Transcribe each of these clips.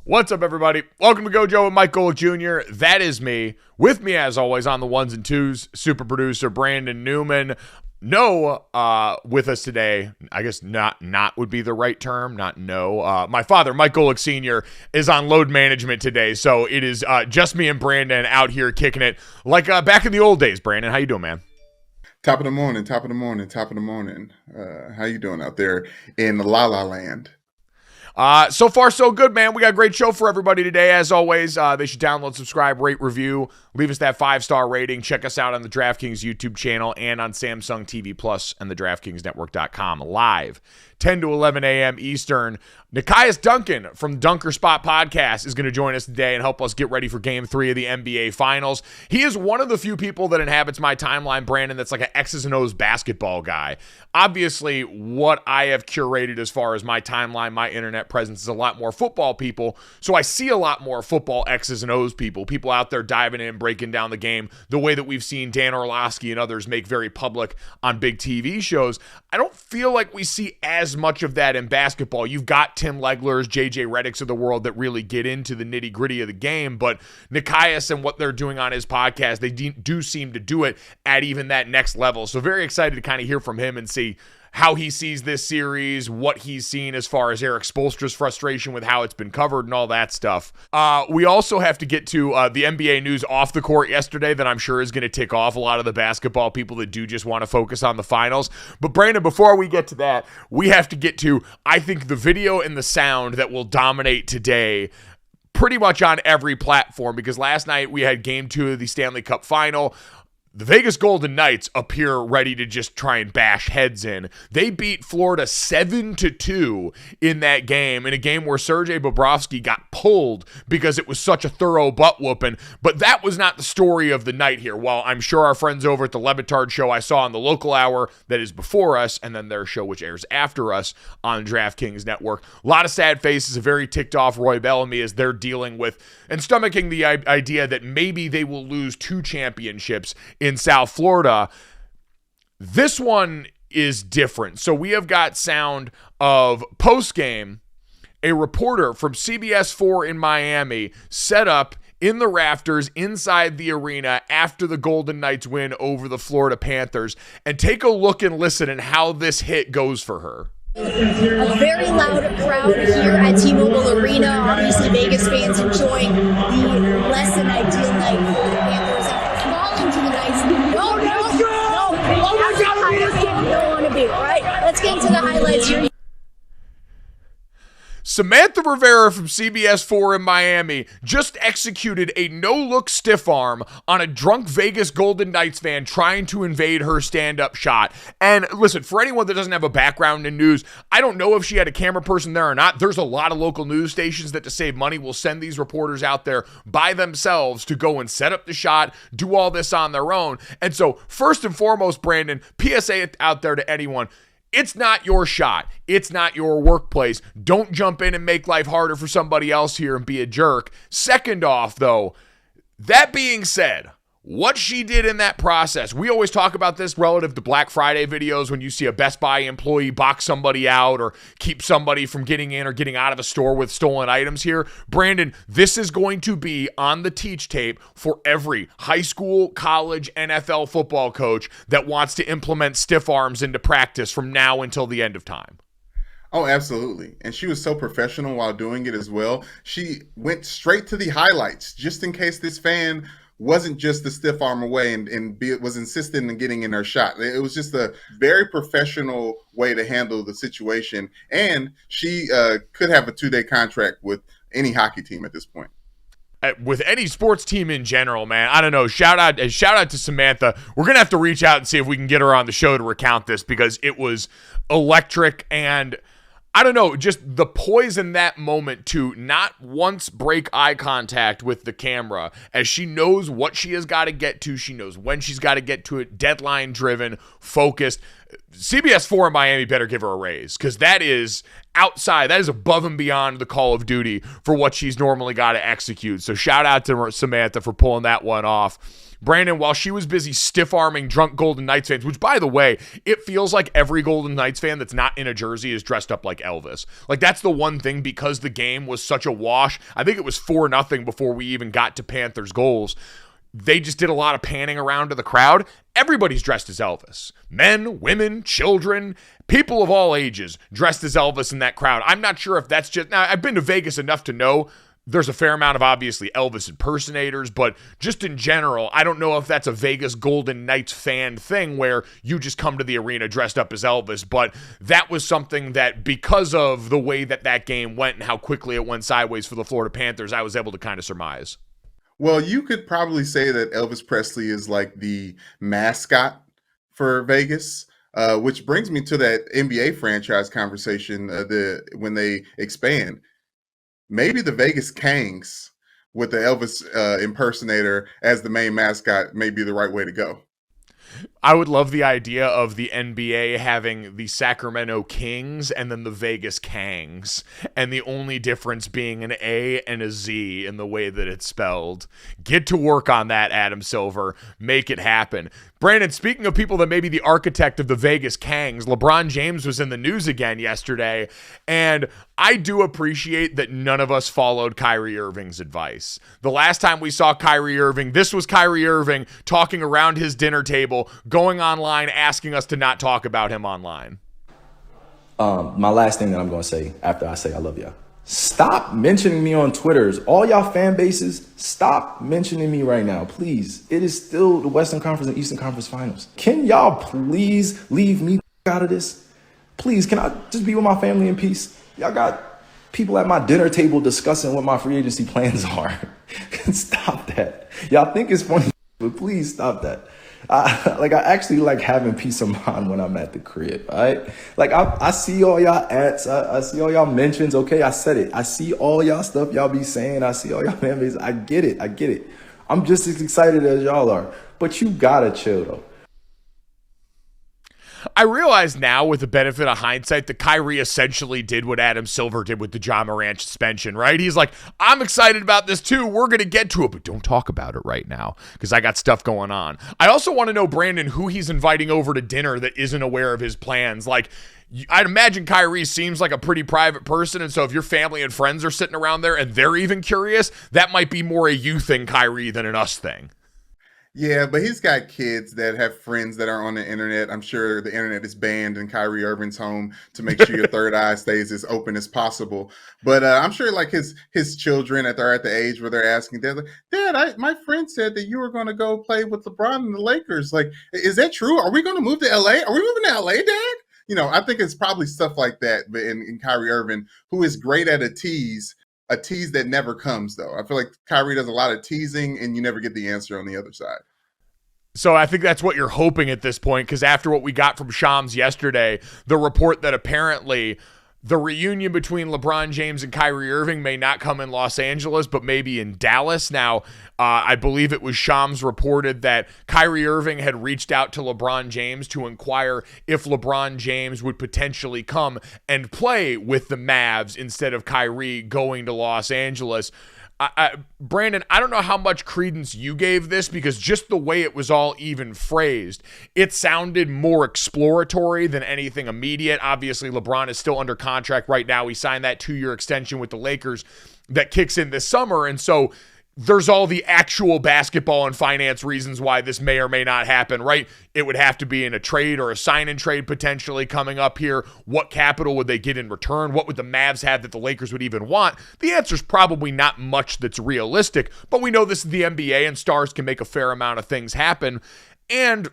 What's up, everybody? Welcome to Gojo and Mike Golick Jr. That is me. With me, as always, on the ones and twos, super producer Brandon Newman. With us today, I guess not would be the right term, my father, Mike Golick Sr., is on load management today, so it is just me and Brandon out here kicking it like back in the old days. Brandon, how you doing, man? Top of the morning. How you doing out there in La La Land? So far, so good, man. We got a great show for everybody today. As always, they should download, subscribe, rate, review, leave us that 5-star rating. Check us out on the DraftKings YouTube channel and on Samsung TV Plus and the DraftKingsNetwork.com live, 10 to 11 a.m. Eastern. Nekias Duncan from Dunker Spot Podcast is going to join us today and help us get ready for Game 3 of the NBA Finals. He is one of the few people that inhabits my timeline, Brandon, that's like an X's and O's basketball guy. Obviously, what I have curated as far as my timeline, my internet presence, is a lot more football people, so I see a lot more football X's and O's people out there diving in, breaking down the game, the way that we've seen Dan Orlovsky and others make very public on big TV shows. I don't feel like we see as much of that in basketball. You've got Tim Legler's, JJ Redick's of the world that really get into the nitty gritty of the game, but Nekias and what they're doing on his podcast, they do seem to do it at even that next level. So very excited to kind of hear from him and see how he sees this series, what he's seen as far as Eric Spolstra's frustration with how it's been covered and all that stuff. We also have to get to the NBA news off the court yesterday that I'm sure is going to tick off a lot of the basketball people that do just want to focus on the finals. But Brandon, before we get to that, we have to get to, I think, the video and the sound that will dominate today pretty much on every platform, because last night we had Game 2 of the Stanley Cup Final. The Vegas Golden Knights appear ready to just try and bash heads in. They beat Florida 7-2 in that game, in a game where Sergei Bobrovsky got pulled because it was such a thorough butt whooping. But that was not the story of the night here. While I'm sure our friends over at the Le Batard show I saw on the local hour that is before us, and then their show which airs after us on DraftKings Network, a lot of sad faces, a very ticked off Roy Bellamy as they're dealing with and stomaching the idea that maybe they will lose 2 championships in South Florida. This one is different. So we have got sound of post-game, a reporter from CBS 4 in Miami set up in the rafters inside the arena after the Golden Knights win over the Florida Panthers. And take a look and listen at how this hit goes for her. A very loud crowd here at T-Mobile Arena. Obviously, Vegas fans enjoying the less than ideal night for the Panthers after falling to the Knights. No. Oh my God, highest game you don't want to be, right? Let's get into the highlights here. Samantha Rivera from CBS 4 in Miami just executed a no-look stiff arm on a drunk Vegas Golden Knights fan trying to invade her stand-up shot. And listen, for anyone that doesn't have a background in news, I don't know if she had a camera person there or not. There's a lot of local news stations that, to save money, will send these reporters out there by themselves to go and set up the shot, do all this on their own. And so, first and foremost, Brandon, PSA out there to anyone: it's not your shot. It's not your workplace. Don't jump in and make life harder for somebody else here and be a jerk. Second off, though, that being said, what she did in that process, we always talk about this relative to Black Friday videos when you see a Best Buy employee box somebody out or keep somebody from getting in or getting out of a store with stolen items here. Brandon, this is going to be on the teach tape for every high school, college, NFL football coach that wants to implement stiff arms into practice from now until the end of time. Oh, absolutely. And she was so professional while doing it as well. She went straight to the highlights just in case this fan wasn't just the stiff arm away and was insistent in getting in her shot. It was just a very professional way to handle the situation. And she could have a 2-day contract with any hockey team at this point. With any sports team in general, man. I don't know. Shout out to Samantha. We're going to have to reach out and see if we can get her on the show to recount this, because it was electric. And I don't know, just the poise in that moment to not once break eye contact with the camera, as she knows what she has got to get to. She knows when she's got to get to it. Deadline driven, focused. CBS 4 in Miami better give her a raise, because that is outside. That is above and beyond the call of duty for what she's normally got to execute. So shout out to Samantha for pulling that one off. Brandon, while she was busy stiff-arming drunk Golden Knights fans, which, by the way, it feels like every Golden Knights fan that's not in a jersey is dressed up like Elvis. Like, that's the one thing, because the game was such a wash. I think it was 4-0 before we even got to Panthers goals. They just did a lot of panning around to the crowd. Everybody's dressed as Elvis. Men, women, children, people of all ages dressed as Elvis in that crowd. I'm not sure if that's just... Now, I've been to Vegas enough to know there's a fair amount of, obviously, Elvis impersonators, but just in general, I don't know if that's a Vegas Golden Knights fan thing where you just come to the arena dressed up as Elvis, but that was something that, because of the way that game went and how quickly it went sideways for the Florida Panthers, I was able to kind of surmise. Well, you could probably say that Elvis Presley is like the mascot for Vegas, which brings me to that NBA franchise conversation when they expand. Maybe the Vegas Kangs with the Elvis impersonator as the main mascot may be the right way to go. I would love the idea of the NBA having the Sacramento Kings and then the Vegas Kangs, and the only difference being an A and a Z in the way that it's spelled. Get to work on that, Adam Silver. Make it happen. Brandon, speaking of people that may be the architect of the Vegas Kangs, LeBron James was in the news again yesterday, and I do appreciate that none of us followed Kyrie Irving's advice. The last time we saw Kyrie Irving, this was Kyrie Irving talking around his dinner table, going online, asking us to not talk about him online. My last thing that I'm going to say after I say I love y'all. Stop mentioning me on Twitters. All y'all fan bases, stop mentioning me right now, please. It is still the Western Conference and Eastern Conference Finals. Can y'all please leave me out of this? Please, can I just be with my family in peace? Y'all got people at my dinner table discussing what my free agency plans are. Stop that. Y'all think it's funny, but please stop that. I actually like having peace of mind when I'm at the crib, all right? Like, I see all y'all ads, I see all y'all mentions. Okay, I said it. I see all y'all stuff y'all be saying. I see all y'all memories. I get it. I'm just as excited as y'all are. But you gotta chill, though. I realize now, with the benefit of hindsight, that Kyrie essentially did what Adam Silver did with the John Morant suspension, right? He's like, I'm excited about this too. We're going to get to it, but don't talk about it right now because I got stuff going on. I also want to know, Brandon, who he's inviting over to dinner that isn't aware of his plans. Like, I'd imagine Kyrie seems like a pretty private person, and so if your family and friends are sitting around there and they're even curious, that might be more a you thing, Kyrie, than an us thing. Yeah, but he's got kids that have friends that are on the internet. I'm sure the internet is banned in Kyrie Irving's home to make sure your third eye stays as open as possible. But I'm sure like his children that are at the age where they're asking, they're like, Dad, my friend said that you were going to go play with LeBron and the Lakers. Like, is that true? Are we going to move to LA? Are we moving to LA, Dad? You know, I think it's probably stuff like that. But in Kyrie Irving, who is great at a tease that never comes, though. I feel like Kyrie does a lot of teasing and you never get the answer on the other side. So I think that's what you're hoping at this point, because after what we got from Shams yesterday, the report that apparently the reunion between LeBron James and Kyrie Irving may not come in Los Angeles, but maybe in Dallas. Now, I believe it was Shams reported that Kyrie Irving had reached out to LeBron James to inquire if LeBron James would potentially come and play with the Mavs instead of Kyrie going to Los Angeles. Brandon, I don't know how much credence you gave this, because just the way it was all even phrased, it sounded more exploratory than anything immediate. Obviously, LeBron is still under contract right now. He signed that 2-year extension with the Lakers that kicks in this summer. And so there's all the actual basketball and finance reasons why this may or may not happen, right? It would have to be in a trade or a sign-and trade potentially coming up here. What capital would they get in return? What would the Mavs have that the Lakers would even want? The answer is probably not much that's realistic, but we know this is the NBA and stars can make a fair amount of things happen. And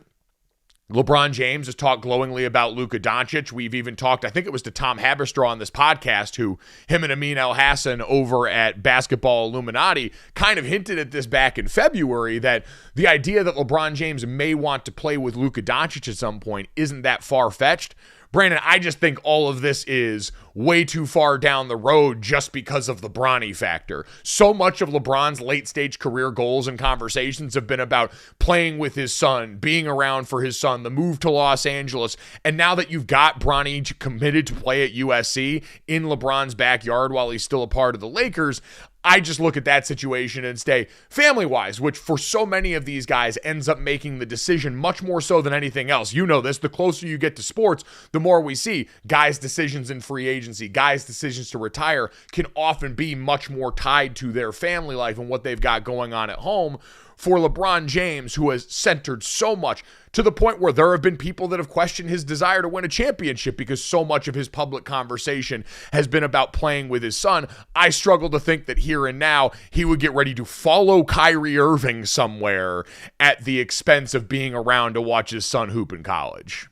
LeBron James has talked glowingly about Luka Doncic. We've even talked, I think it was to Tom Haberstraw on this podcast, who him and Amin El-Hassan over at Basketball Illuminati kind of hinted at this back in February, that the idea that LeBron James may want to play with Luka Doncic at some point isn't that far-fetched. Brandon, I just think all of this is way too far down the road just because of the Bronny factor. So much of LeBron's late-stage career goals and conversations have been about playing with his son, being around for his son, the move to Los Angeles, and now that you've got Bronny committed to play at USC in LeBron's backyard while he's still a part of the Lakers, I just look at that situation and say, family-wise, which for so many of these guys ends up making the decision much more so than anything else. You know this, the closer you get to sports, the more we see guys' decisions in free agency, guys' decisions to retire can often be much more tied to their family life and what they've got going on at home. For LeBron James, who has centered so much to the point where there have been people that have questioned his desire to win a championship because so much of his public conversation has been about playing with his son, I struggle to think that here and now he would get ready to follow Kyrie Irving somewhere at the expense of being around to watch his son hoop in college.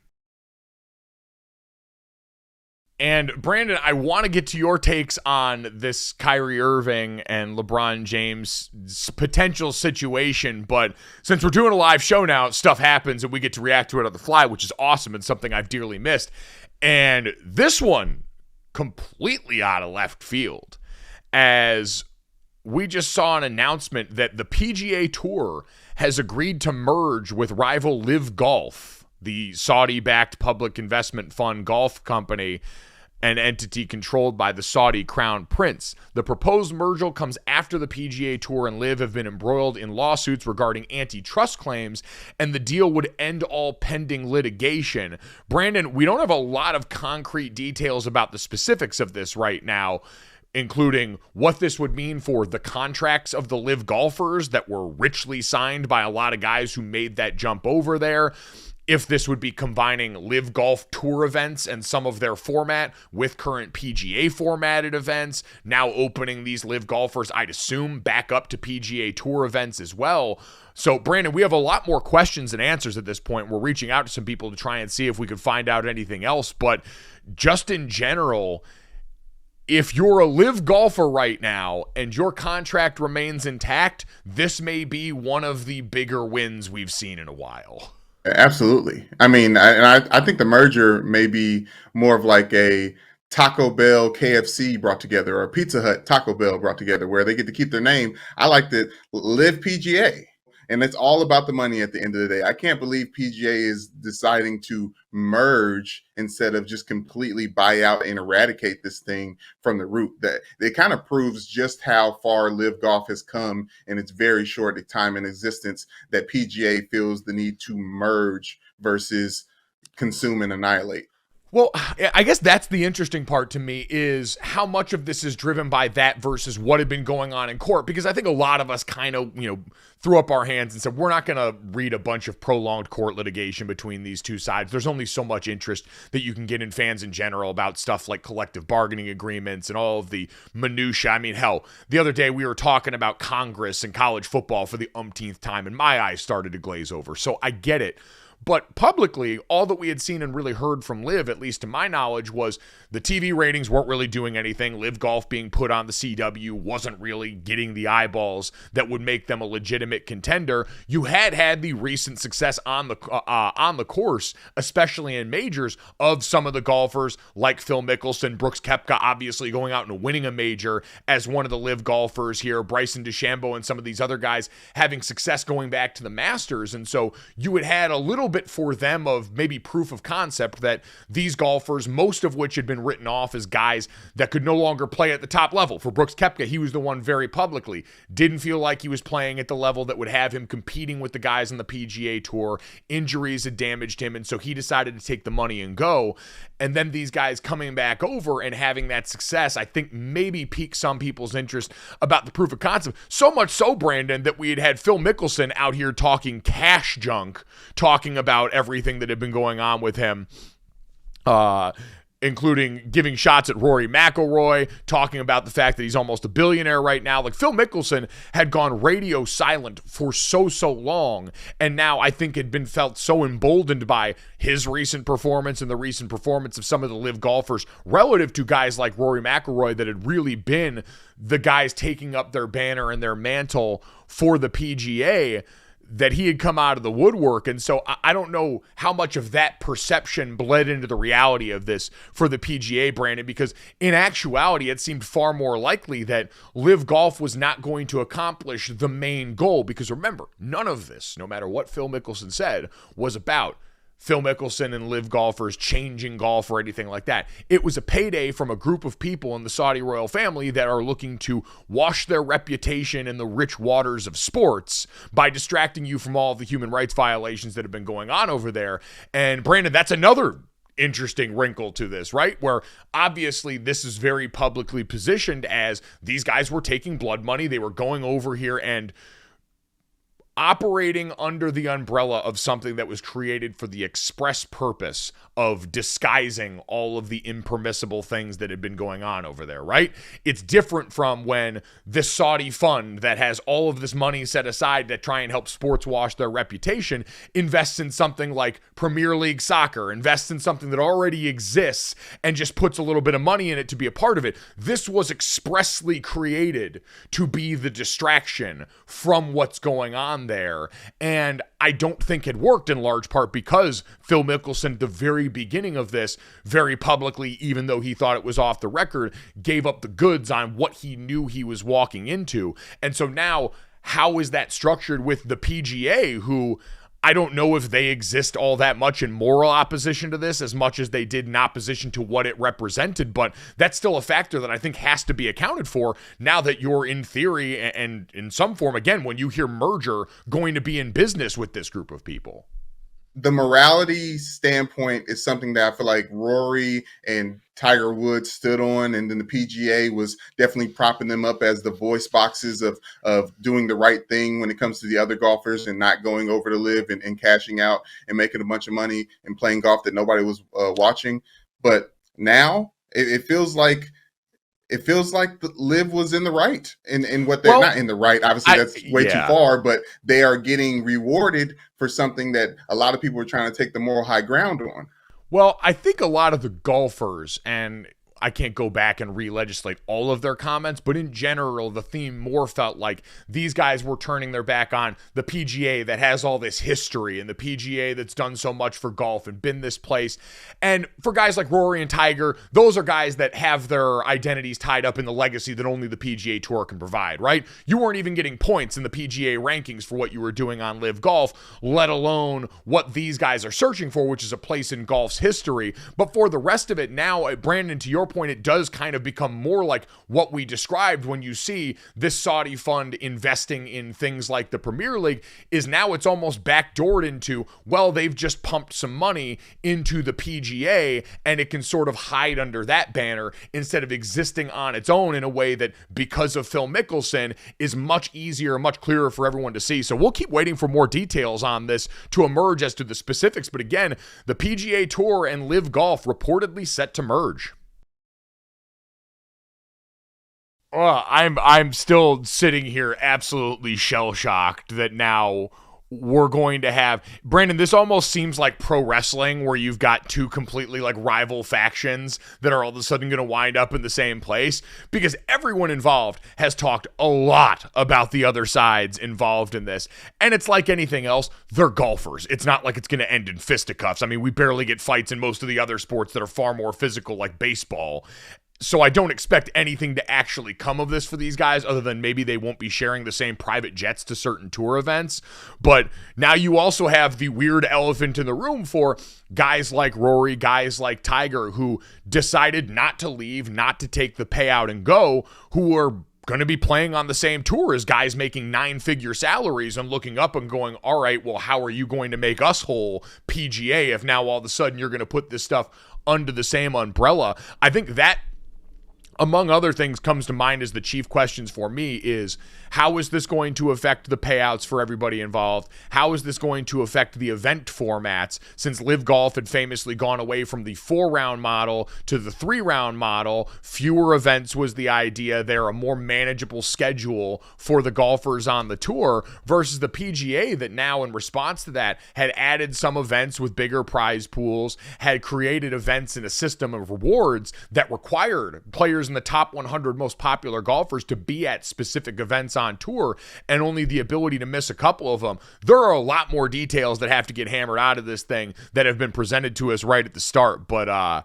And Brandon, I want to get to your takes on this Kyrie Irving and LeBron James potential situation, but since we're doing a live show now, stuff happens and we get to react to it on the fly, which is awesome and something I've dearly missed. And this one, completely out of left field, as we just saw an announcement that the PGA Tour has agreed to merge with rival LIV Golf, the Saudi-backed public investment fund golf company, an entity controlled by the Saudi crown prince. The proposed merger comes after the PGA Tour and LIV have been embroiled in lawsuits regarding antitrust claims, and the deal would end all pending litigation. Brandon, we don't have a lot of concrete details about the specifics of this right now, including what this would mean for the contracts of the LIV golfers that were richly signed by a lot of guys who made that jump over there. If this would be combining LIV Golf Tour events and some of their format with current PGA formatted events, now opening these LIV golfers, I'd assume, back up to PGA Tour events as well. So, Brandon, we have a lot more questions than answers at this point. We're reaching out to some people to try and see if we could find out anything else. But just in general, if you're a LIV golfer right now and your contract remains intact, this may be one of the bigger wins we've seen in a while. Absolutely. I mean, I think the merger may be more of like a Taco Bell KFC brought together, or Pizza Hut Taco Bell brought together, where they get to keep their name. I like the LIV PGA, and it's all about the money at the end of the day. I can't believe PGA is deciding to merge instead of just completely buy out and eradicate this thing from the root. That it kind of proves just how far LIV Golf has come in its very short time in existence, that PGA feels the need to merge versus consume and annihilate. Well, I guess that's the interesting part to me, is how much of this is driven by that versus what had been going on in court. Because I think a lot of us kind of, threw up our hands and said, we're not going to read a bunch of prolonged court litigation between these two sides. There's only so much interest that you can get in fans in general about stuff like collective bargaining agreements and all of the minutia. I mean, hell, the other day we were talking about Congress and college football for the umpteenth time, and my eyes started to glaze over. So I get it. But publicly, all that we had seen and really heard from LIV, at least to my knowledge, was the TV ratings weren't really doing anything. LIV Golf being put on the CW wasn't really getting the eyeballs that would make them a legitimate contender. You had the recent success on the course, especially in majors, of some of the golfers like Phil Mickelson, Brooks Koepka, obviously going out and winning a major as one of the LIV golfers here, Bryson DeChambeau and some of these other guys having success going back to the Masters. And so you had a little bit for them of maybe proof of concept that these golfers, most of which had been written off as guys that could no longer play at the top level. For Brooks Koepka, he was the one very publicly didn't feel like he was playing at the level that would have him competing with the guys on the PGA Tour. Injuries had damaged him, and so he decided to take the money and go. And then these guys coming back over and having that success, I think maybe piqued some people's interest about the proof of concept. So much so, Brandon, that we had Phil Mickelson out here talking cash junk, talking about everything that had been going on with him, including giving shots at Rory McIlroy, talking about the fact that he's almost a billionaire right now. Like, Phil Mickelson had gone radio silent for so long, and now I think had been felt so emboldened by his recent performance and the recent performance of some of the LIV golfers relative to guys like Rory McIlroy that had really been the guys taking up their banner and their mantle for the PGA, that he had come out of the woodwork. And so I don't know how much of that perception bled into the reality of this for the PGA, Brandon, because in actuality, it seemed far more likely that LIV Golf was not going to accomplish the main goal. Because remember, none of this, no matter what Phil Mickelson said, was about Phil Mickelson and LIV golfers changing golf or anything like that. It was a payday from a group of people in the Saudi royal family that are looking to wash their reputation in the rich waters of sports by distracting you from all of the human rights violations that have been going on over there. And Brandon, that's another interesting wrinkle to this, right? Where obviously this is very publicly positioned as these guys were taking blood money. They were going over here and operating under the umbrella of something that was created for the express purpose of disguising all of the impermissible things that had been going on over there, right? It's different from when this Saudi fund that has all of this money set aside to try and help sports wash their reputation invests in something like Premier League soccer, invests in something that already exists and just puts a little bit of money in it to be a part of it. This was expressly created to be the distraction from what's going on there, and I don't think it worked in large part because Phil Mickelson at the very beginning of this very publicly, even though he thought it was off the record, gave up the goods on what he knew he was walking into. And so now, how is that structured with the PGA, who I don't know if they exist all that much in moral opposition to this as much as they did in opposition to what it represented, but that's still a factor that I think has to be accounted for now that you're in theory and in some form, again, when you hear merger, going to be in business with this group of people. The morality standpoint is something that I feel like Rory and Tiger Woods stood on, and then the PGA was definitely propping them up as the voice boxes of doing the right thing when it comes to the other golfers and not going over to LIV and cashing out and making a bunch of money and playing golf that nobody was watching. But now it feels like the LIV was in the right in what they're not in the right. Obviously, that's way too far, but they are getting rewarded for something that a lot of people are trying to take the moral high ground on. Well, I think a lot of the golfers, and I can't go back and re-legislate all of their comments, but in general, the theme more felt like these guys were turning their back on the PGA that has all this history and the PGA that's done so much for golf and been this place. And for guys like Rory and Tiger, those are guys that have their identities tied up in the legacy that only the PGA Tour can provide, right? You weren't even getting points in the PGA rankings for what you were doing on LIV Golf, let alone what these guys are searching for, which is a place in golf's history. But for the rest of it now, Brandon, to your point, it does kind of become more like what we described when you see this Saudi fund investing in things like the Premier League. Is now it's almost backdoored into, well, they've just pumped some money into the PGA and it can sort of hide under that banner instead of existing on its own in a way that, because of Phil Mickelson, is much easier, much clearer for everyone to see. So we'll keep waiting for more details on this to emerge as to the specifics. But again, the PGA Tour and LIV Golf reportedly set to merge. I'm still sitting here absolutely shell-shocked that now we're going to have... Brandon, this almost seems like pro wrestling where you've got two completely like rival factions that are all of a sudden going to wind up in the same place, because everyone involved has talked a lot about the other sides involved in this. And it's like anything else, they're golfers. It's not like it's going to end in fisticuffs. I mean, we barely get fights in most of the other sports that are far more physical, like baseball. So I don't expect anything to actually come of this for these guys, other than maybe they won't be sharing the same private jets to certain tour events. But now you also have the weird elephant in the room for guys like Rory, guys like Tiger, who decided not to leave, not to take the payout and go, who are going to be playing on the same tour as guys making 9-figure salaries and looking up and going, all right, well, how are you going to make us whole, PGA, if now all of a sudden you're going to put this stuff under the same umbrella? I think that, among other things, comes to mind as the chief questions for me is, how is this going to affect the payouts for everybody involved? How is this going to affect the event formats? Since LIV Golf had famously gone away from the 4-round model to the 3-round model, fewer events was the idea there, a more manageable schedule for the golfers on the tour, versus the PGA that now, in response to that, had added some events with bigger prize pools, had created events in a system of rewards that required players in chosen the top 100 most popular golfers to be at specific events on tour and only the ability to miss a couple of them. There are a lot more details that have to get hammered out of this thing that have been presented to us right at the start. But,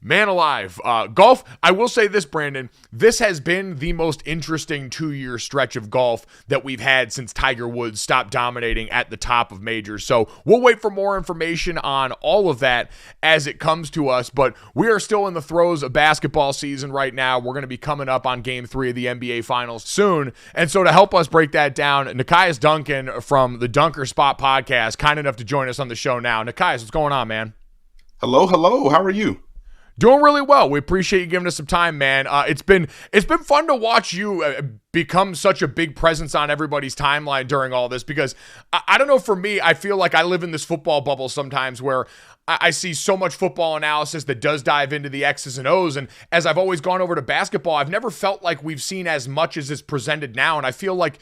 man alive. Golf, I will say this, Brandon, this has been the most interesting 2-year stretch of golf that we've had since Tiger Woods stopped dominating at the top of majors. So we'll wait for more information on all of that as it comes to us, but we are still in the throes of basketball season right now. We're going to be coming up on Game 3 of the NBA Finals soon. And so to help us break that down, Nekias Duncan from the Dunker Spot podcast, kind enough to join us on the show now. Nekias, what's going on, man? Hello. How are you? Doing really well. We appreciate you giving us some time, man. It's been fun to watch you become such a big presence on everybody's timeline during all this, because I don't know, for me, I feel like I live in this football bubble sometimes where I see so much football analysis that does dive into the X's and O's. And as I've always gone over to basketball, I've never felt like we've seen as much as is presented now. And I feel like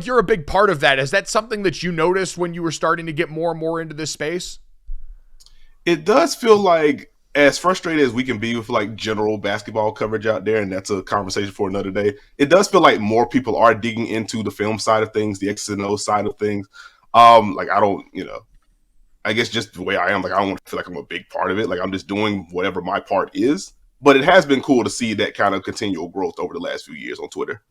you're a big part of that. Is that something that you noticed when you were starting to get more and more into this space? It does feel like, as frustrated as we can be with like general basketball coverage out there, and that's a conversation for another day, it does feel like more people are digging into the film side of things, the X's and O's side of things. Like I don't, I guess just the way I am, like I don't want to feel like I'm a big part of it. Like I'm just doing whatever my part is. But it has been cool to see that kind of continual growth over the last few years on Twitter.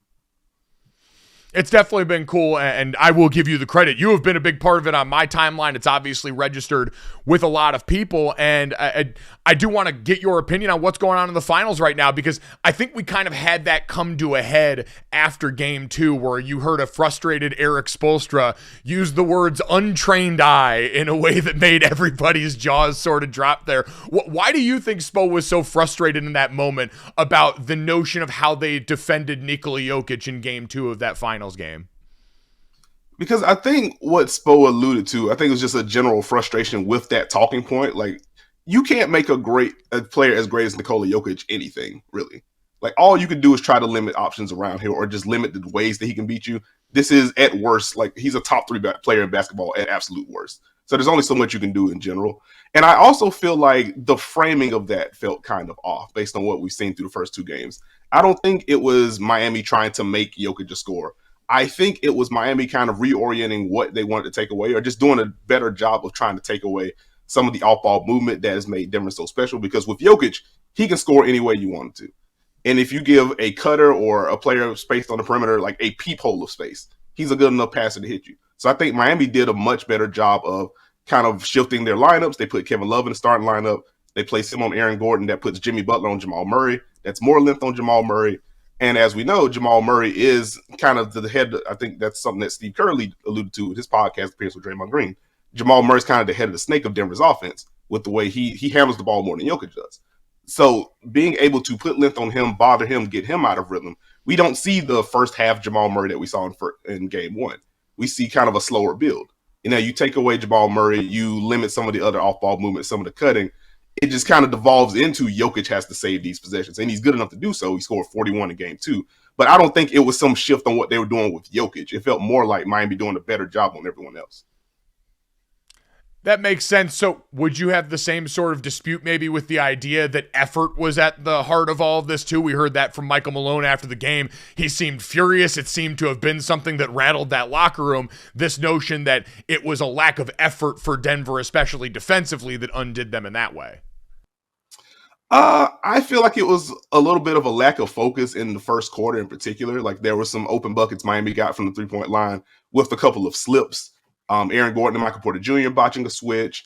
It's definitely been cool, and I will give you the credit. You have been a big part of it on my timeline. It's obviously registered with a lot of people, and I do want to get your opinion on what's going on in the finals right now, because I think we kind of had that come to a head after Game 2, where you heard a frustrated Eric Spolestra use the words untrained eye in a way that made everybody's jaws sort of drop there. Why do you think Spo was so frustrated in that moment about the notion of how they defended Nikola Jokic in Game 2 of that finals game? Because I think what Spo alluded to, I think it was just a general frustration with that talking point. Like, you can't make a player as great as Nikola Jokic anything, really. Like, all you can do is try to limit options around here, or just limit the ways that he can beat you. This is, at worst, like, he's a top 3 player in basketball at absolute worst. So there's only so much you can do in general. And I also feel like the framing of that felt kind of off based on what we've seen through the first 2 games. I don't think it was Miami trying to make Jokic a score. I think it was Miami kind of reorienting what they wanted to take away, or just doing a better job of trying to take away some of the off-ball movement that has made Denver so special. Because with Jokic, he can score any way you want him to. And if you give a cutter or a player space on the perimeter, like a peephole of space, he's a good enough passer to hit you. So I think Miami did a much better job of kind of shifting their lineups. They put Kevin Love in the starting lineup. They placed him on Aaron Gordon. That puts Jimmy Butler on Jamal Murray. That's more length on Jamal Murray. And as we know, Jamal Murray is kind of the head. I think that's something that Steve Kerr alluded to with his podcast appearance with Draymond Green. Jamal Murray's kind of the head of the snake of Denver's offense with the way he handles the ball more than Jokic does. So being able to put length on him, bother him, get him out of rhythm, we don't see the first half Jamal Murray that we saw in Game 1. We see kind of a slower build. You take away Jamal Murray, you limit some of the other off-ball movements, some of the cutting. It just kind of devolves into Jokic has to save these possessions, and he's good enough to do so. He scored 41 in Game 2, but I don't think it was some shift on what they were doing with Jokic. It felt more like Miami doing a better job on everyone else. That makes sense. So would you have the same sort of dispute maybe with the idea that effort was at the heart of all of this too? We heard that from Michael Malone after the game. He seemed furious. It seemed to have been something that rattled that locker room, this notion that it was a lack of effort for Denver, especially defensively, that undid them in that way. I feel like it was a little bit of a lack of focus in the first quarter in particular. Like, there were some open buckets Miami got from the three-point line with a couple of slips. Aaron Gordon and Michael Porter Jr. botching a switch.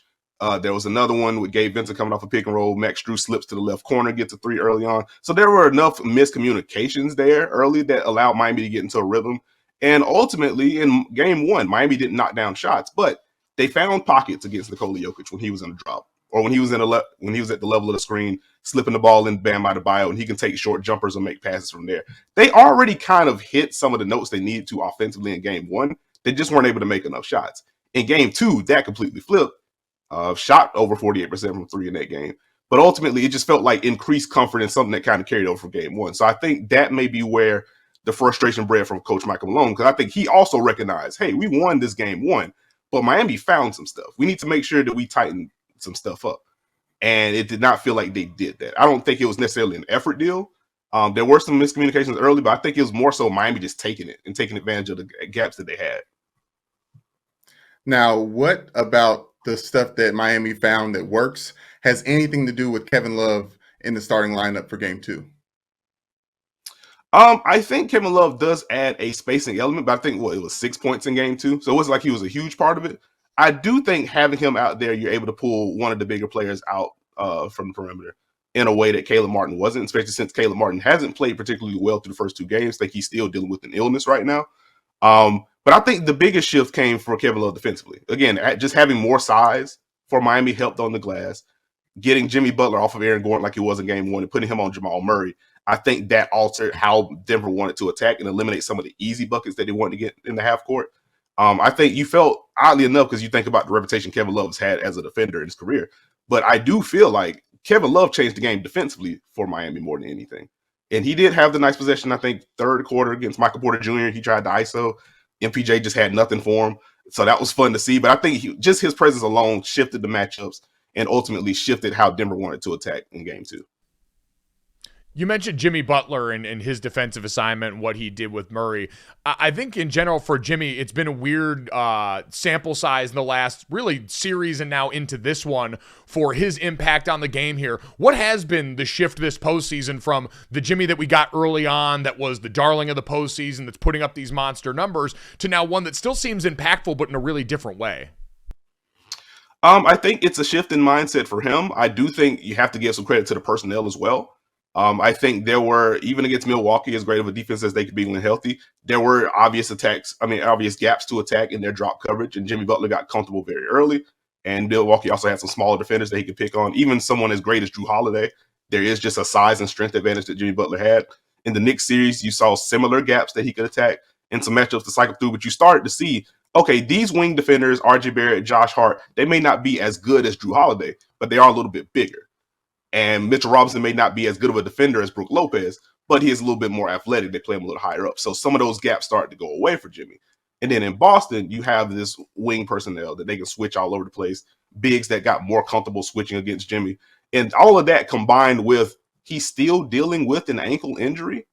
There was another one with Gabe Vincent coming off a pick and roll. Max Drew slips to the left corner, gets a 3 early on. So there were enough miscommunications there early that allowed Miami to get into a rhythm. And ultimately, in Game 1, Miami didn't knock down shots, but they found pockets against Nikola Jokic when he was in a drop, or when he was at the level of the screen, slipping the ball in Bam Adebayo, and he can take short jumpers and make passes from there. They already kind of hit some of the notes they needed to offensively in Game 1. They just weren't able to make enough shots. In Game 2, that completely flipped. Shot over 48% from 3 in that game. But ultimately, it just felt like increased comfort and something that kind of carried over from Game 1. So I think that may be where the frustration bred from Coach Michael Malone, because I think he also recognized, hey, we won this Game 1, but Miami found some stuff. We need to make sure that we tighten some stuff up. And it did not feel like they did that. I don't think it was necessarily an effort deal. There were some miscommunications early, but I think it was more so Miami just taking it and taking advantage of the gaps that they had. Now, what about the stuff that Miami found that works has anything to do with Kevin Love in the starting lineup for game 2? I think Kevin Love does add a spacing element, but I think it was 6 points in game 2. So it wasn't like he was a huge part of it. I do think having him out there, you're able to pull one of the bigger players out from the perimeter in a way that Caleb Martin wasn't, especially since Caleb Martin hasn't played particularly well through the first 2 games. I think he's still dealing with an illness right now. But I think the biggest shift came for Kevin Love defensively. Again, just having more size for Miami helped on the glass. Getting Jimmy Butler off of Aaron Gordon like he was in game 1 and putting him on Jamal Murray, I think that altered how Denver wanted to attack and eliminate some of the easy buckets that they wanted to get in the half court. I think you felt, oddly enough, because you think about the reputation Kevin Love has had as a defender in his career, but I do feel like Kevin Love changed the game defensively for Miami more than anything. And he did have the nice possession, I think, third quarter against Michael Porter Jr. He tried to ISO. MPJ just had nothing for him. So that was fun to see. But I think just his presence alone shifted the matchups and ultimately shifted how Denver wanted to attack in game 2. You mentioned Jimmy Butler and his defensive assignment and what he did with Murray. I think in general for Jimmy, it's been a weird sample size in the last really series and now into this one for his impact on the game here. What has been the shift this postseason from the Jimmy that we got early on that was the darling of the postseason that's putting up these monster numbers to now one that still seems impactful but in a really different way? I think it's a shift in mindset for him. I do think you have to give some credit to the personnel as well. I think there were, even against Milwaukee, as great of a defense as they could be when healthy, there were obvious gaps to attack in their drop coverage, and Jimmy Butler got comfortable very early, and Milwaukee also had some smaller defenders that he could pick on. Even someone as great as Drew Holiday, there is just a size and strength advantage that Jimmy Butler had. In the Knicks series, you saw similar gaps that he could attack and some matchups to cycle through, but you started to see, okay, these wing defenders, RJ Barrett, Josh Hart, they may not be as good as Drew Holiday, but they are a little bit bigger. And Mitchell Robinson may not be as good of a defender as Brook Lopez, but he is a little bit more athletic. They play him a little higher up. So some of those gaps start to go away for Jimmy. And then in Boston, you have this wing personnel that they can switch all over the place, bigs that got more comfortable switching against Jimmy. And all of that combined with he's still dealing with an ankle injury.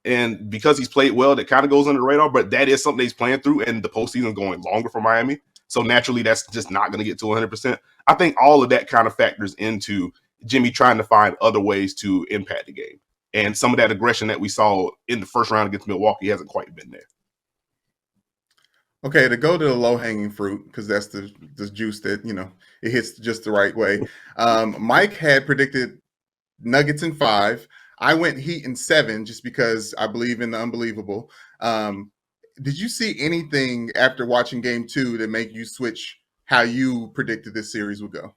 And because he's played well, that kind of goes under the radar, but that is something he's playing through, and the postseason is going longer for Miami. So naturally, that's just not going to get to 100%. I think all of that kind of factors into Jimmy trying to find other ways to impact the game. And some of that aggression that we saw in the first round against Milwaukee hasn't quite been there. Okay, to go to the low-hanging fruit, because that's the juice that, it hits just the right way. Mike had predicted Nuggets in 5. I went Heat in 7 just because I believe in the unbelievable. Did you see anything after watching game 2 that make you switch how you predicted this series would go?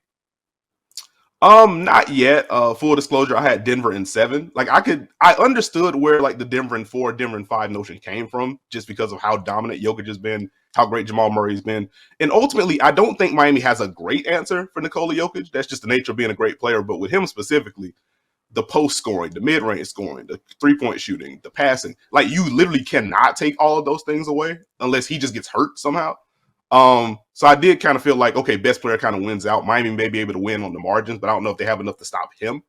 Not yet. Full disclosure, I had Denver in 7. I understood where the Denver in 4, Denver in 5 notion came from, just because of how dominant Jokic has been, how great Jamal Murray's been. And ultimately, I don't think Miami has a great answer for Nikola Jokic. That's just the nature of being a great player. But with him specifically, the post scoring, the mid-range scoring, the 3-point shooting, the passing, you literally cannot take all of those things away unless he just gets hurt somehow. So I did kind of feel like, okay, best player kind of wins out. Miami may be able to win on the margins, but I don't know if they have enough to stop him.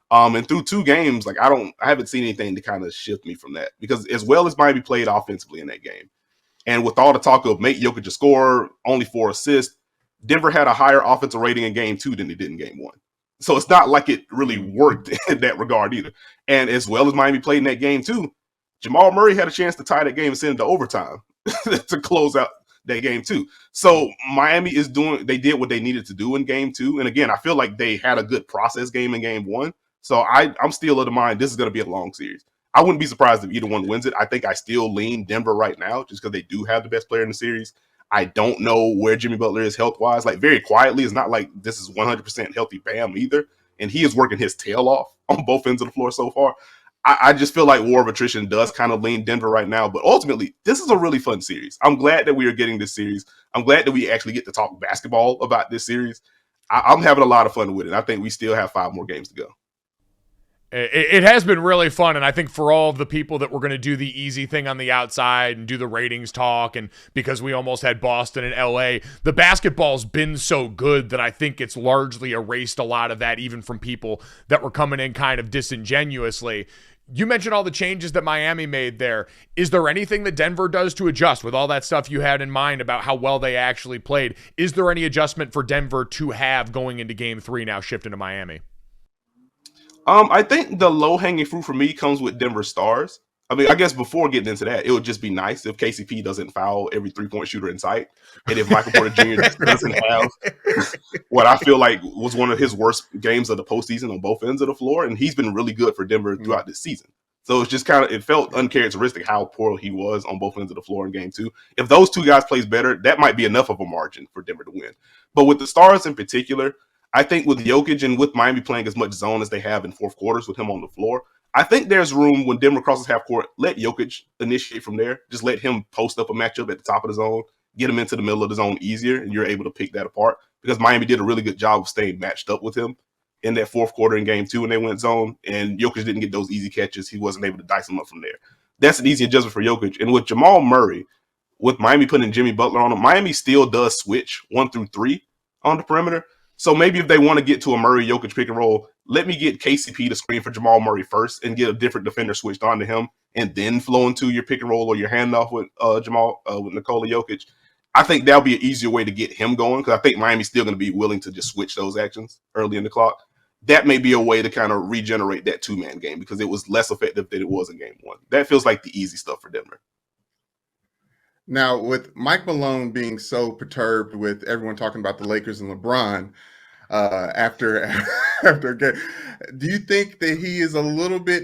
And through 2 games, I haven't seen anything to kind of shift me from that, because as well as Miami played offensively in that game, and with all the talk of make Jokic a scorer, only 4 assists, Denver had a higher offensive rating in game 2 than they did in game 1. So it's not like it really worked in that regard either. And as well as Miami played in that game too, Jamal Murray had a chance to tie that game and send it to overtime to close out that game too. So Miami they did what they needed to do in game 2. And again, I feel like they had a good process game in game 1. So I'm still of the mind this is going to be a long series. I wouldn't be surprised if either one wins it. I think I still lean Denver right now just because they do have the best player in the series. I don't know where Jimmy Butler is health-wise. Very quietly, it's not like this is 100% healthy Bam either. And he is working his tail off on both ends of the floor so far. I just feel like war of attrition does kind of lean Denver right now. But ultimately, this is a really fun series. I'm glad that we are getting this series. I'm glad that we actually get to talk basketball about this series. I'm having a lot of fun with it. I think we still have 5 more games to go. It has been really fun, and I think for all of the people that were going to do the easy thing on the outside and do the ratings talk, and because we almost had Boston and LA, the basketball's been so good that I think it's largely erased a lot of that, even from people that were coming in kind of disingenuously. You mentioned all the changes that Miami made there. Is there anything that Denver does to adjust with all that stuff you had in mind about how well they actually played? Is there any adjustment for Denver to have going into Game 3 now shifting to Miami? I think the low-hanging fruit for me comes with Denver stars. I mean, I guess before getting into that, it would just be nice if KCP doesn't foul every three-point shooter in sight, and if Michael Porter Jr. doesn't have what I feel like was one of his worst games of the postseason on both ends of the floor, and he's been really good for Denver throughout this season. So it's just it felt uncharacteristic how poor he was on both ends of the floor in Game 2. If those two guys plays better, that might be enough of a margin for Denver to win. But with the stars in particular, I think with Jokic and with Miami playing as much zone as they have in fourth quarters with him on the floor, I think there's room when Denver crosses half court, let Jokic initiate from there. Just let him post up a matchup at the top of the zone, get him into the middle of the zone easier, and you're able to pick that apart because Miami did a really good job of staying matched up with him in that fourth quarter in Game 2 when they went zone, and Jokic didn't get those easy catches. He wasn't able to dice them up from there. That's an easy adjustment for Jokic. And with Jamal Murray, with Miami putting Jimmy Butler on him, Miami still does switch 1 through 3 on the perimeter. So maybe if they want to get to a Murray-Jokic pick and roll, let me get KCP to screen for Jamal Murray first and get a different defender switched onto him and then flow into your pick and roll or your handoff with with Nikola Jokic. I think that'll be an easier way to get him going because I think Miami's still going to be willing to just switch those actions early in the clock. That may be a way to kind of regenerate that two-man game because it was less effective than it was in Game 1. That feels like the easy stuff for Denver. Now, with Mike Malone being so perturbed with everyone talking about the Lakers and LeBron after a game, do you think that he is a little bit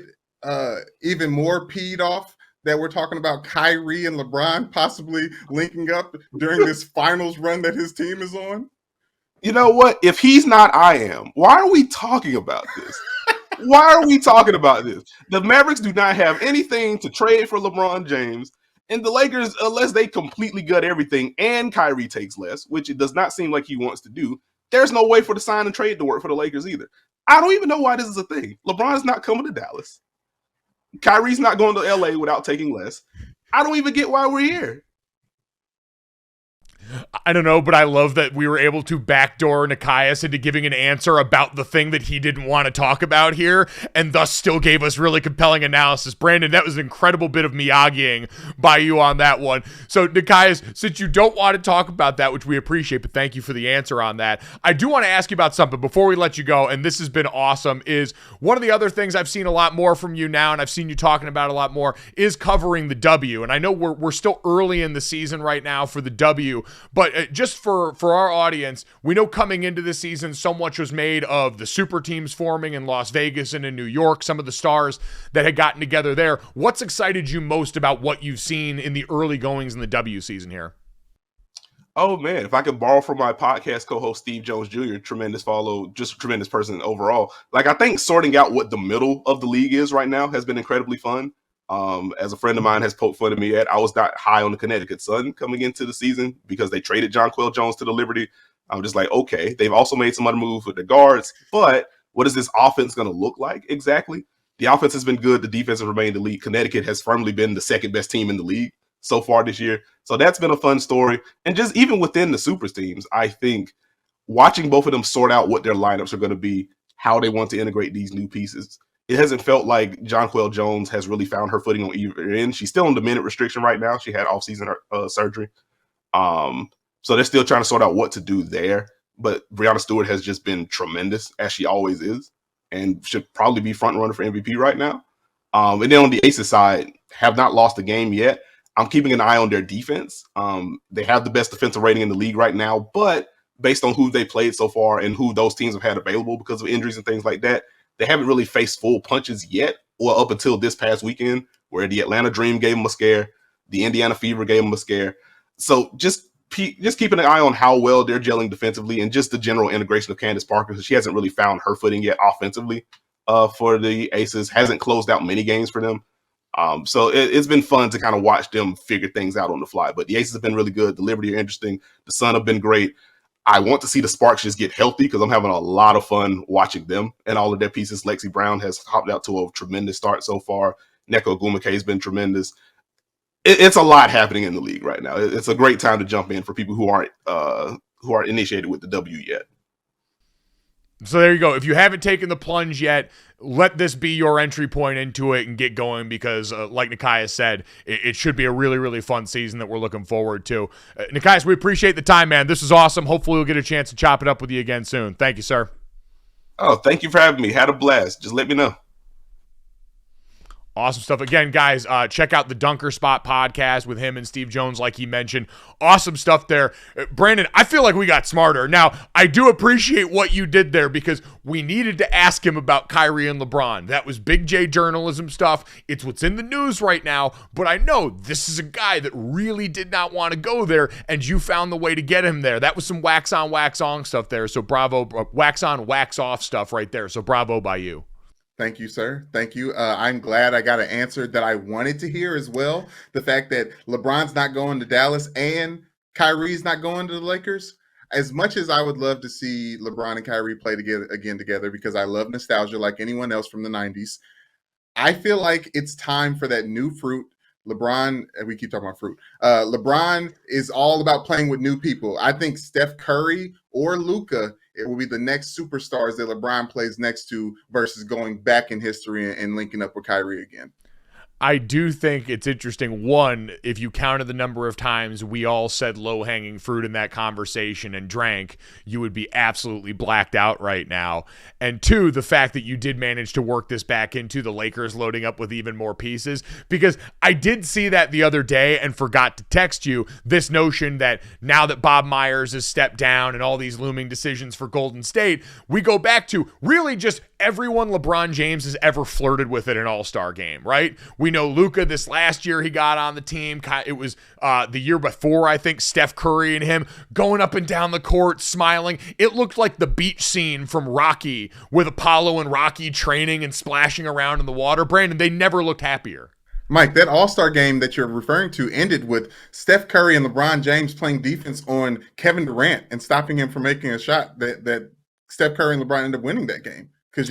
even more peed off that we're talking about Kyrie and LeBron possibly linking up during this finals run that his team is on? You know what? If he's not, I am. Why are we talking about this? Why are we talking about this? The Mavericks do not have anything to trade for LeBron James. And the Lakers, unless they completely gut everything and Kyrie takes less, which it does not seem like he wants to do, there's no way for the sign and trade to work for the Lakers either. I don't even know why this is a thing. LeBron's not coming to Dallas. Kyrie's not going to LA without taking less. I don't even get why we're here. I don't know, but I love that we were able to backdoor Nekias into giving an answer about the thing that he didn't want to talk about here, and thus still gave us really compelling analysis. Brandon, that was an incredible bit of Miyagiing by you on that one. So, Nekias, since you don't want to talk about that, which we appreciate, but thank you for the answer on that, I do want to ask you about something before we let you go, and this has been awesome, is one of the other things I've seen a lot more from you now, and I've seen you talking about a lot more, is covering the W. And I know we're still early in the season right now for the W, but just for our audience, we know coming into the season, so much was made of the super teams forming in Las Vegas and in New York, some of the stars that had gotten together there. What's excited you most about what you've seen in the early goings in the W season here? Oh, man, if I could borrow from my podcast co-host, Steve Jones Jr., tremendous follow, just a tremendous person overall. Like, I think sorting out what the middle of the league is right now has been incredibly fun. As a friend of mine has poked fun at me I was not high on the Connecticut Sun coming into the season because they traded Jonquel Jones to the Liberty. I'm just like, okay, they've also made some other moves with the guards, but what is this offense going to look like exactly? The offense has been good. The defense has remained elite. Connecticut has firmly been the second best team in the league so far this year. So that's been a fun story. And just even within the super teams, I think watching both of them sort out what their lineups are going to be, how they want to integrate these new pieces. It hasn't felt like Jonquel Jones has really found her footing on either end. She's still on the minute restriction right now. She had off-season surgery. So they're still trying to sort out what to do there. But Breanna Stewart has just been tremendous, as she always is, and should probably be front runner for MVP right now. And then on the Aces side, have not lost a game yet. I'm keeping an eye on their defense. They have the best defensive rating in the league right now, but based on who they played so far and who those teams have had available because of injuries and things like that, they haven't really faced full punches yet, or up until this past weekend, where the Atlanta Dream gave them a scare, the Indiana Fever gave them a scare. So just keeping an eye on how well they're gelling defensively and just the general integration of Candace Parker, because she hasn't really found her footing yet offensively for the Aces, hasn't closed out many games for them. So it's been fun to kind of watch them figure things out on the fly. But the Aces have been really good. The Liberty are interesting. The Sun have been great. I want to see the Sparks just get healthy because I'm having a lot of fun watching them and all of their pieces. Lexi Brown has hopped out to a tremendous start so far. Neko Gumake has been tremendous. It's a lot happening in the league right now. It's a great time to jump in for people who aren't initiated with the W yet. So there you go. If you haven't taken the plunge yet, let this be your entry point into it and get going because, like Nekias said, it should be a really, really fun season that we're looking forward to. Nekias, we appreciate the time, man. This is awesome. Hopefully we'll get a chance to chop it up with you again soon. Thank you, sir. Oh, thank you for having me. Had a blast. Just let me know. Awesome stuff. Again, guys, check out the Dunker Spot podcast with him and Steve Jones, like he mentioned. Awesome stuff there. Brandon, I feel like we got smarter. Now, I do appreciate what you did there because we needed to ask him about Kyrie and LeBron. That was Big J journalism stuff. It's what's in the news right now, but I know this is a guy that really did not want to go there, and you found the way to get him there. That was some wax on, wax on stuff there, so bravo. Wax on, wax off stuff right there, so bravo by you. Thank you, sir. Thank you. I'm glad I got an answer that I wanted to hear as well. The fact that LeBron's not going to Dallas and Kyrie's not going to the Lakers. As much as I would love to see LeBron and Kyrie play together because I love nostalgia like anyone else from the 90s, I feel like it's time for that new fruit. LeBron, we keep talking about fruit. LeBron is all about playing with new people. I think Steph Curry or Luka, it will be the next superstars that LeBron plays next to versus going back in history and linking up with Kyrie again. I do think it's interesting. One, if you counted the number of times we all said low-hanging fruit in that conversation and drank, you would be absolutely blacked out right now. And two, the fact that you did manage to work this back into the Lakers loading up with even more pieces, because I did see that the other day and forgot to text you this notion that now that Bob Myers has stepped down and all these looming decisions for Golden State, we go back to really just everyone LeBron James has ever flirted with at an all-star game, right? We know Luka this last year he got on the team. It was the year before, I think, Steph Curry and him going up and down the court, smiling. It looked like the beach scene from Rocky with Apollo and Rocky training and splashing around in the water. Brandon, they never looked happier. Mike, that all-star game that you're referring to ended with Steph Curry and LeBron James playing defense on Kevin Durant and stopping him from making a shot that Steph Curry and LeBron ended up winning that game. Because,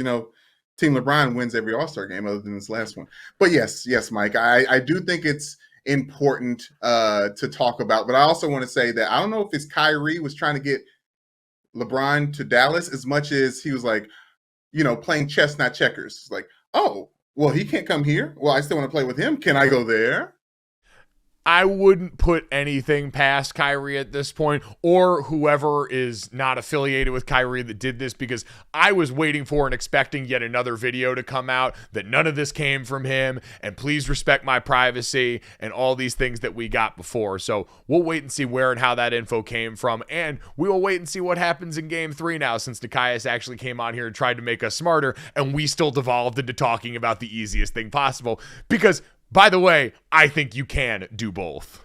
Team LeBron wins every All-Star game other than this last one. But yes, Mike, I do think it's important to talk about. But I also want to say that I don't know if it's Kyrie was trying to get LeBron to Dallas as much as he was like, playing chess, not checkers. Like, oh, well, he can't come here. Well, I still want to play with him. Can I go there? I wouldn't put anything past Kyrie at this point or whoever is not affiliated with Kyrie that did this, because I was waiting for and expecting yet another video to come out that none of this came from him and please respect my privacy and all these things that we got before. So we'll wait and see where and how that info came from, and we will wait and see what happens in Game 3 now, since Nekias actually came on here and tried to make us smarter and we still devolved into talking about the easiest thing possible, because by the way, I think you can do both.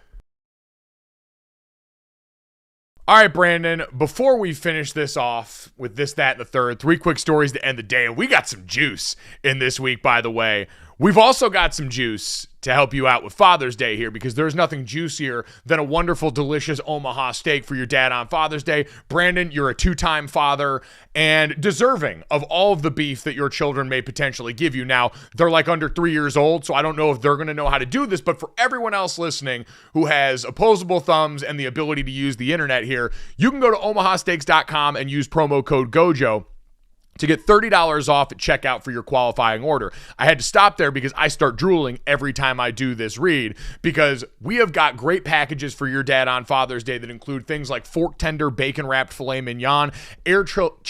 All right, Brandon, before we finish this off with this, that, and the third, 3 quick stories to end the day. And we got some juice in this week, by the way. We've also got some juice to help you out with Father's Day here, because there's nothing juicier than a wonderful, delicious Omaha steak for your dad on Father's Day. Brandon, you're a 2-time father and deserving of all of the beef that your children may potentially give you. Now, they're like under 3 years old, so I don't know if they're going to know how to do this, but for everyone else listening who has opposable thumbs and the ability to use the internet here, you can go to omahasteaks.com and use promo code GOJO to get $30 off at checkout for your qualifying order. I had to stop there because I start drooling every time I do this read, because we have got great packages for your dad on Father's Day that include things like fork tender bacon wrapped filet mignon, air-chilled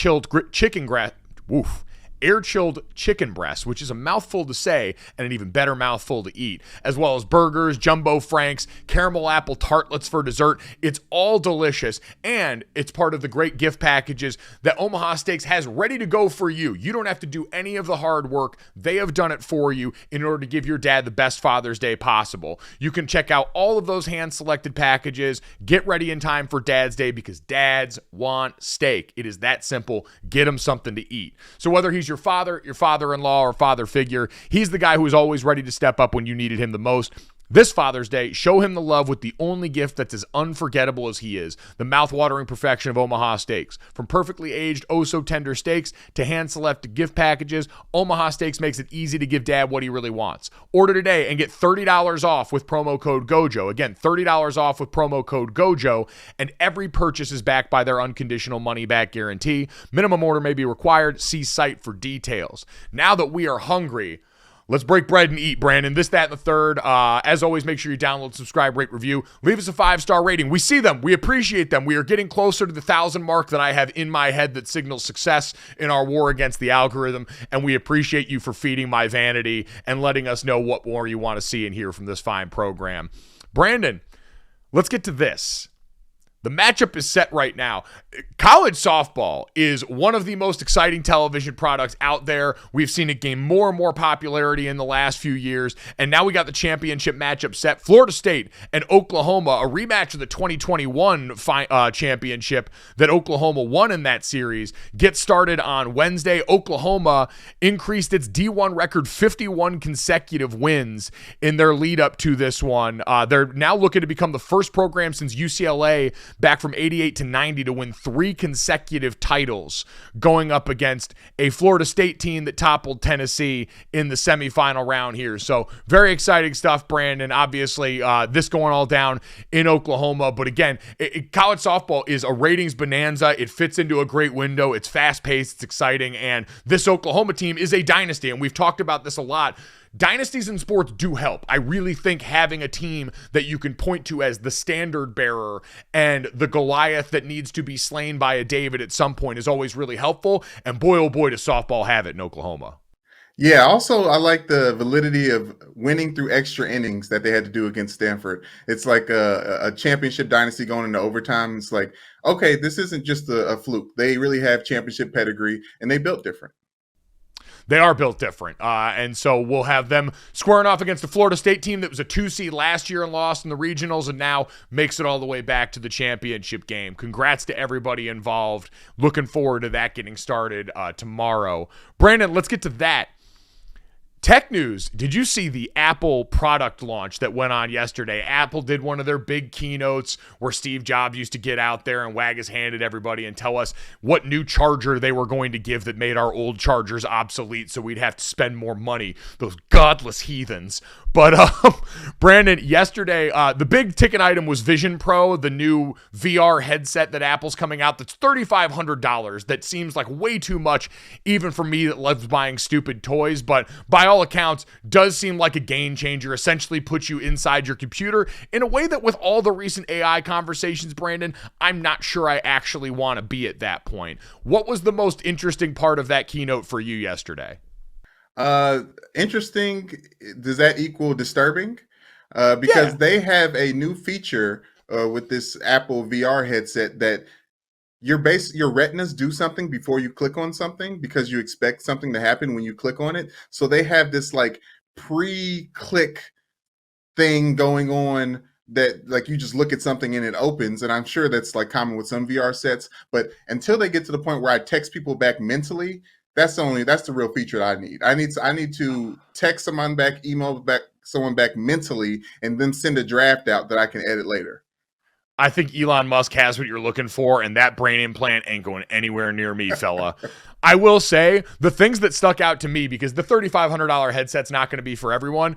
chicken breast, which is a mouthful to say and an even better mouthful to eat, as well as burgers, jumbo franks, caramel apple tartlets for dessert. It's all delicious, and it's part of the great gift packages that Omaha Steaks has ready to go for you. You don't have to do any of the hard work. They have done it for you in order to give your dad the best Father's Day possible. You can check out all of those hand-selected packages. Get ready in time for Dad's Day, because dads want steak. It is that simple. Get them something to eat. So whether he's your father, your father-in-law, or father figure, he's the guy who is always ready to step up when you needed him the most. This Father's Day, show him the love with the only gift that's as unforgettable as he is, the mouth-watering perfection of Omaha Steaks. From perfectly aged, oh-so-tender steaks to hand-selected gift packages, Omaha Steaks makes it easy to give Dad what he really wants. Order today and get $30 off with promo code GOJO. Again, $30 off with promo code GOJO, and every purchase is backed by their unconditional money-back guarantee. Minimum order may be required. See site for details. Now that we are hungry, let's break bread and eat, Brandon. This, that, and the third. As always, make sure you download, subscribe, rate, review. Leave us a 5-star rating. We see them. We appreciate them. We are getting closer to the 1,000 mark that I have in my head that signals success in our war against the algorithm, and we appreciate you for feeding my vanity and letting us know what more you want to see and hear from this fine program. Brandon, let's get to this. The matchup is set right now. College softball is one of the most exciting television products out there. We've seen it gain more and more popularity in the last few years, and now we got the championship matchup set. Florida State and Oklahoma, a rematch of the 2021 championship that Oklahoma won in that series, gets started on Wednesday. Oklahoma increased its D1 record 51 consecutive wins in their lead up to this one. They're now looking to become the first program since UCLA back from 88 to 90 to win 3 consecutive titles, going up against a Florida State team that toppled Tennessee in the semifinal round here. So very exciting stuff, Brandon. Obviously, this going all down in Oklahoma. But again, college softball is a ratings bonanza. It fits into a great window. It's fast-paced. It's exciting. And this Oklahoma team is a dynasty. And we've talked about this a lot. Dynasties in sports do help. I really think having a team that you can point to as the standard bearer and the Goliath that needs to be slain by a David at some point is always really helpful. And boy, oh boy, does softball have it in Oklahoma. Yeah, also, I like the validity of winning through extra innings that they had to do against Stanford. It's like a championship dynasty going into overtime. It's like, okay, this isn't just a fluke. They really have championship pedigree, and they built different. They are built different. And so we'll have them squaring off against the Florida State team that was a 2 seed last year and lost in the regionals and now makes it all the way back to the championship game. Congrats to everybody involved. Looking forward to that getting started tomorrow. Brandon, let's get to that. Tech news. Did you see the Apple product launch that went on yesterday? Apple did one of their big keynotes where Steve Jobs used to get out there and wag his hand at everybody and tell us what new charger they were going to give that made our old chargers obsolete so we'd have to spend more money. Those godless heathens. But Brandon, yesterday, the big ticket item was Vision Pro, the new VR headset that Apple's coming out that's $3,500. That seems like way too much even for me that loves buying stupid toys, but by all accounts, does seem like a game changer, essentially puts you inside your computer in a way that with all the recent AI conversations, Brandon, I'm not sure I actually want to be at that point. What was the most interesting part of that keynote for you yesterday? Interesting. Does that equal disturbing? Because they have a new feature with this Apple VR headset that your retinas do something before you click on something because you expect something to happen when you click on it. So they have this like pre-click thing going on that like you just look at something and it opens. And I'm sure that's like common with some VR sets. But until they get to the point where I text people back mentally, that's the real feature that I need. I need to text someone back, email back someone back mentally, and then send a draft out that I can edit later. I think Elon Musk has what you're looking for, and that brain implant ain't going anywhere near me, fella. I will say the things that stuck out to me, because the $3,500 headset's not going to be for everyone.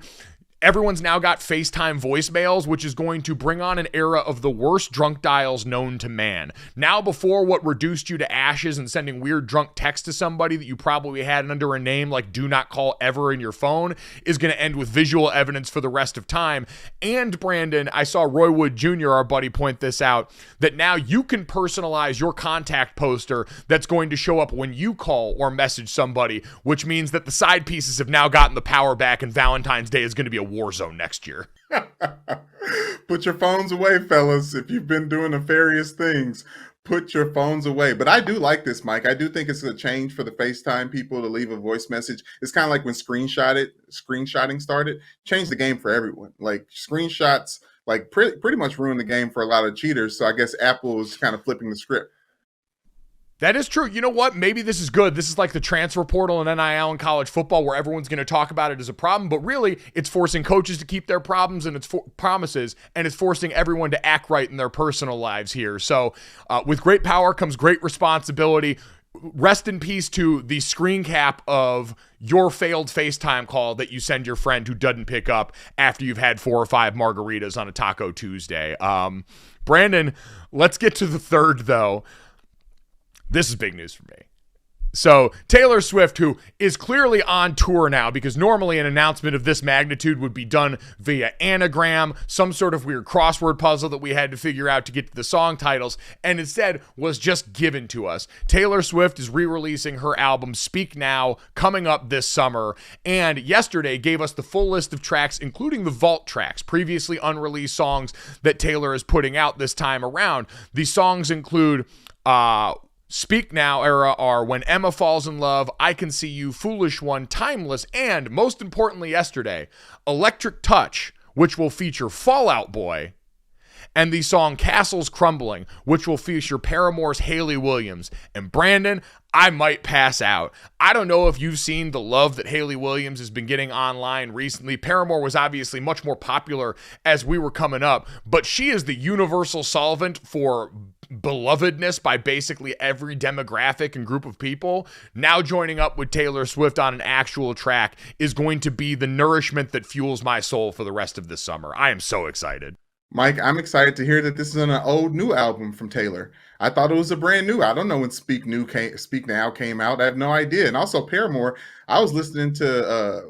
Everyone's now got FaceTime voicemails, which is going to bring on an era of the worst drunk dials known to man. Now, before what reduced you to ashes and sending weird drunk text to somebody that you probably had under a name like do not call ever in your phone is going to end with visual evidence for the rest of time. And Brandon, I saw Roy Wood Jr., our buddy, point this out, that now you can personalize your contact poster that's going to show up when you call or message somebody, which means that the side pieces have now gotten the power back and Valentine's Day is going to be a war zone next year. Put your phones away, fellas. If you've been doing nefarious things, put your phones away. But I do like this, Mike. I do think it's a change for the FaceTime people to leave a voice message. It's kind of like when screenshotting started. Changed the game for everyone. Like screenshots, like pretty much ruined the game for a lot of cheaters. So I guess Apple is kind of flipping the script. That is true. You know what? Maybe this is good. This is like the transfer portal and NIL in college football where everyone's going to talk about it as a problem, but really it's forcing coaches to keep their problems and promises, and it's forcing everyone to act right in their personal lives here. So with great power comes great responsibility. Rest in peace to the screen cap of your failed FaceTime call that you send your friend who doesn't pick up after you've had 4 or 5 margaritas on a Taco Tuesday. Brandon, let's get to the third, though. This is big news for me. So Taylor Swift, who is clearly on tour now, because normally an announcement of this magnitude would be done via anagram, some sort of weird crossword puzzle that we had to figure out to get to the song titles, and instead was just given to us. Taylor Swift is re-releasing her album Speak Now, coming up this summer, and yesterday gave us the full list of tracks, including the vault tracks, previously unreleased songs that Taylor is putting out this time around. These songs include Speak Now era are When Emma Falls in Love, I Can See You, Foolish One, Timeless, and most importantly yesterday, Electric Touch, which will feature Fall Out Boy, and the song Castles Crumbling, which will feature Paramore's Hayley Williams. And Brandon, I might pass out. I don't know if you've seen the love that Hayley Williams has been getting online recently. Paramore was obviously much more popular as we were coming up, but she is the universal solvent for belovedness by basically every demographic and group of people. Now joining up with Taylor Swift on an actual track is going to be the nourishment that fuels my soul for the rest of this summer. I am so excited. Mike, I'm excited to hear that this is an old new album from Taylor. I thought it was a brand new. I don't know when Speak Now came out. I have no idea. And also Paramore, I was listening to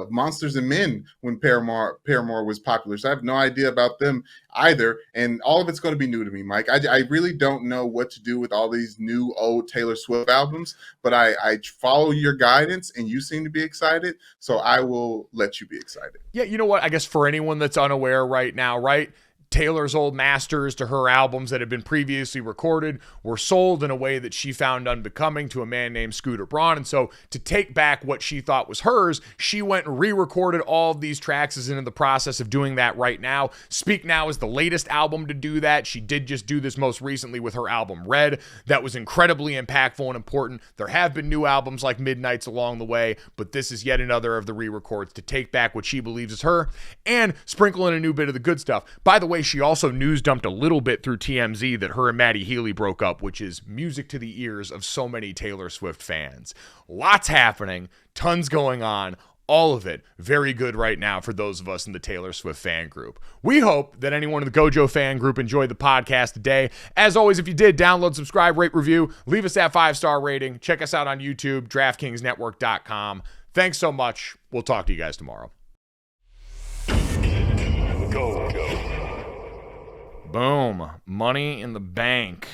Monsters and Men when Paramore was popular. So I have no idea about them either. And all of it's going to be new to me, Mike. I really don't know what to do with all these new old Taylor Swift albums, but I follow your guidance and you seem to be excited. So I will let you be excited. Yeah, you know what? I guess for anyone that's unaware right now, right? Taylor's old masters to her albums that had been previously recorded were sold in a way that she found unbecoming to a man named Scooter Braun. And so to take back what she thought was hers, she went and re-recorded all of these tracks, is in the process of doing that right now. Speak Now is the latest album to do that. She did just do this most recently with her album Red. That was incredibly impactful and important. There have been new albums like Midnight's along the way, but this is yet another of the re-records to take back what she believes is her and sprinkle in a new bit of the good stuff. By the way, she also news dumped a little bit through TMZ that her and Maddie Healy broke up, which is music to the ears of so many Taylor Swift fans. Lots happening, tons going on, all of it very good right now for those of us in the Taylor Swift fan group. We hope that anyone in the Gojo fan group enjoyed the podcast today. As always, if you did, download, subscribe, rate, review, leave us that 5-star rating. Check us out on YouTube, DraftKingsNetwork.com. Thanks so much. We'll talk to you guys tomorrow. Boom. Money in the bank.